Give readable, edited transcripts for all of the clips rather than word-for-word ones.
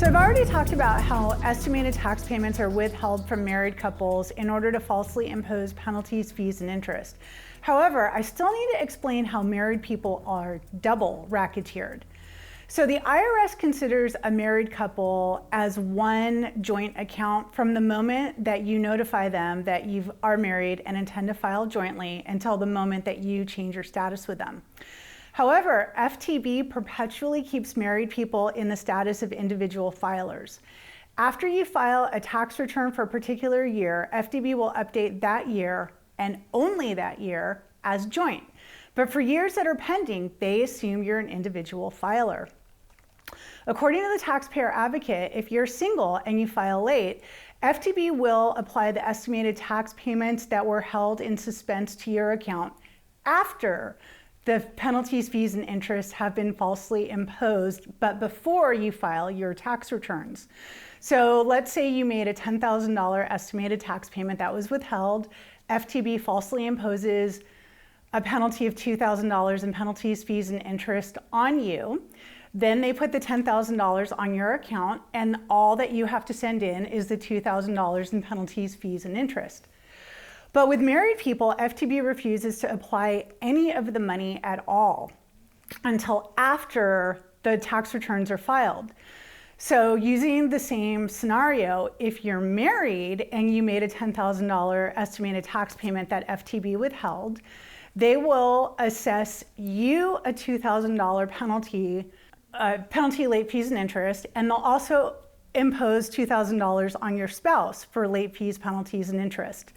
So I've already talked about how estimated tax payments are withheld from married couples in order to falsely impose penalties, fees, and interest. However, I still need to explain how married people are double-racketeered. So the IRS considers a married couple as one joint account from the moment that you notify them that you are married and intend to file jointly until the moment that you change your status with them. However, FTB perpetually keeps married people in the status of individual filers. After you file a tax return for a particular year, FTB will update that year and only that year as joint. But for years that are pending, they assume you're an individual filer. According to the Taxpayer Advocate, if you're single and you file late, FTB will apply the estimated tax payments that were held in suspense to your account after the penalties, fees, and interest have been falsely imposed, but before you file your tax returns. So let's say you made a $10,000 estimated tax payment that was withheld. FTB falsely imposes a penalty of $2,000 in penalties, fees, and interest on you. Then they put the $10,000 on your account, and all that you have to send in is the $2,000 in penalties, fees, and interest. But with married people, FTB refuses to apply any of the money at all until after the tax returns are filed. So using the same scenario, if you're married and you made a $10,000 estimated tax payment that FTB withheld, they will assess you a $2,000 penalty, late fees, and interest, and they'll also impose $2,000 on your spouse for late fees, penalties, and interest.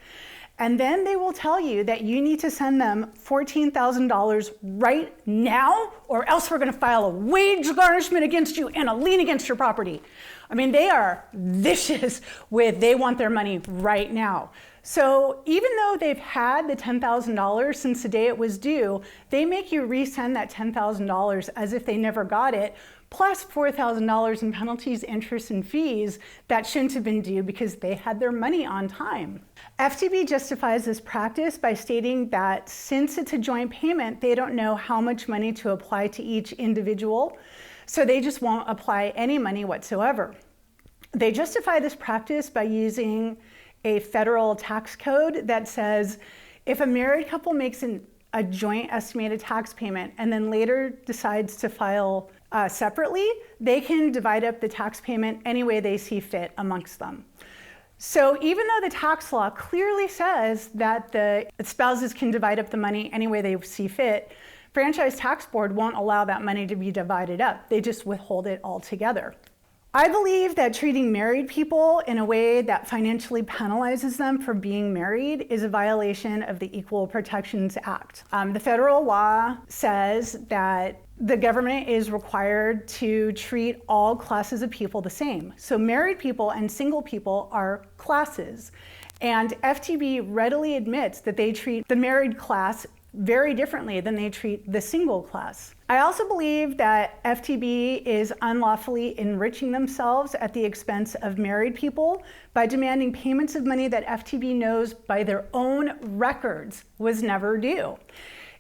And then they will tell you that you need to send them $14,000 right now, or else we're going to file a wage garnishment against you and a lien against your property. I mean, they are vicious with they want their money right now. So even though they've had the $10,000 since the day it was due, they make you resend that $10,000 as if they never got it, plus $4,000 in penalties, interest, and fees that shouldn't have been due because they had their money on time. FTB justifies this practice by stating that since it's a joint payment, they don't know how much money to apply to each individual, so they just won't apply any money whatsoever. They justify this practice by using a federal tax code that says if a married couple makes a joint estimated tax payment and then later decides to file separately, they can divide up the tax payment any way they see fit amongst them. So even though the tax law clearly says that the spouses can divide up the money any way they see fit, Franchise Tax Board won't allow that money to be divided up. They just withhold it altogether. I believe that treating married people in a way that financially penalizes them for being married is a violation of the Equal Protections Act. The federal law says that the government is required to treat all classes of people the same. So married people and single people are classes. And FTB readily admits that they treat the married class very differently than they treat the single class. I also believe that FTB is unlawfully enriching themselves at the expense of married people by demanding payments of money that FTB knows by their own records was never due.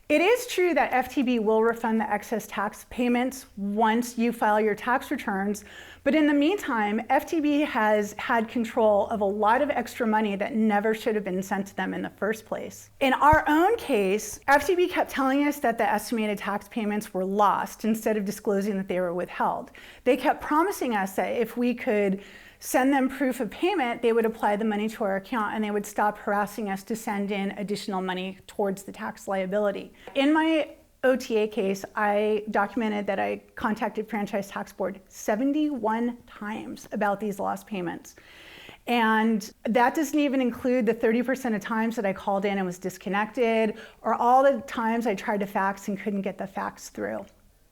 It is true that FTB will refund the excess tax payments once you file your tax returns, but in the meantime, FTB has had control of a lot of extra money that never should have been sent to them in the first place. In our own case, FTB kept telling us that the estimated tax payments were lost instead of disclosing that they were withheld. They kept promising us that if we could send them proof of payment, they would apply the money to our account and they would stop harassing us to send in additional money towards the tax liability. In my OTA case, I documented that I contacted Franchise Tax Board 71 times about these lost payments. And that doesn't even include the 30% of times that I called in and was disconnected, or all the times I tried to fax and couldn't get the fax through.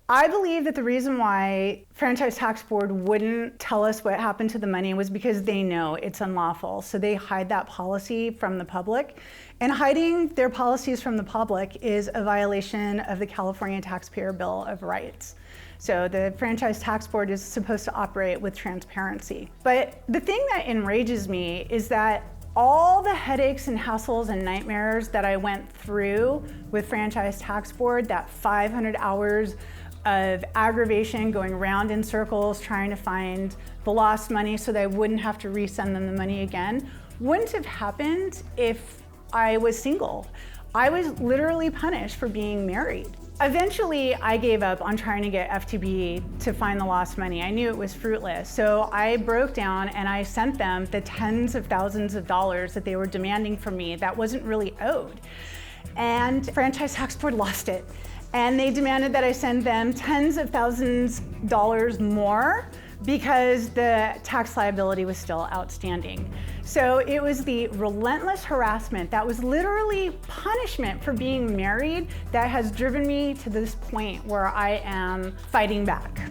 I believe that the reason why Franchise Tax Board wouldn't tell us what happened to the money was because they know it's unlawful. So they hide that policy from the public. And hiding their policies from the public is a violation of the California Taxpayer Bill of Rights. So the Franchise Tax Board is supposed to operate with transparency. But the thing that enrages me is that all the headaches and hassles and nightmares that I went through with Franchise Tax Board, that 500 hours of aggravation, going round in circles, trying to find the lost money so that I wouldn't have to resend them the money again, wouldn't have happened if I was single. I was literally punished for being married. Eventually, I gave up on trying to get FTB to find the lost money. I knew it was fruitless. So I broke down and I sent them the tens of thousands of dollars that they were demanding from me that wasn't really owed. And Franchise Tax Board lost it. And they demanded that I send them tens of thousands of dollars more because the tax liability was still outstanding. So it was the relentless harassment that was literally punishment for being married that has driven me to this point where I am fighting back.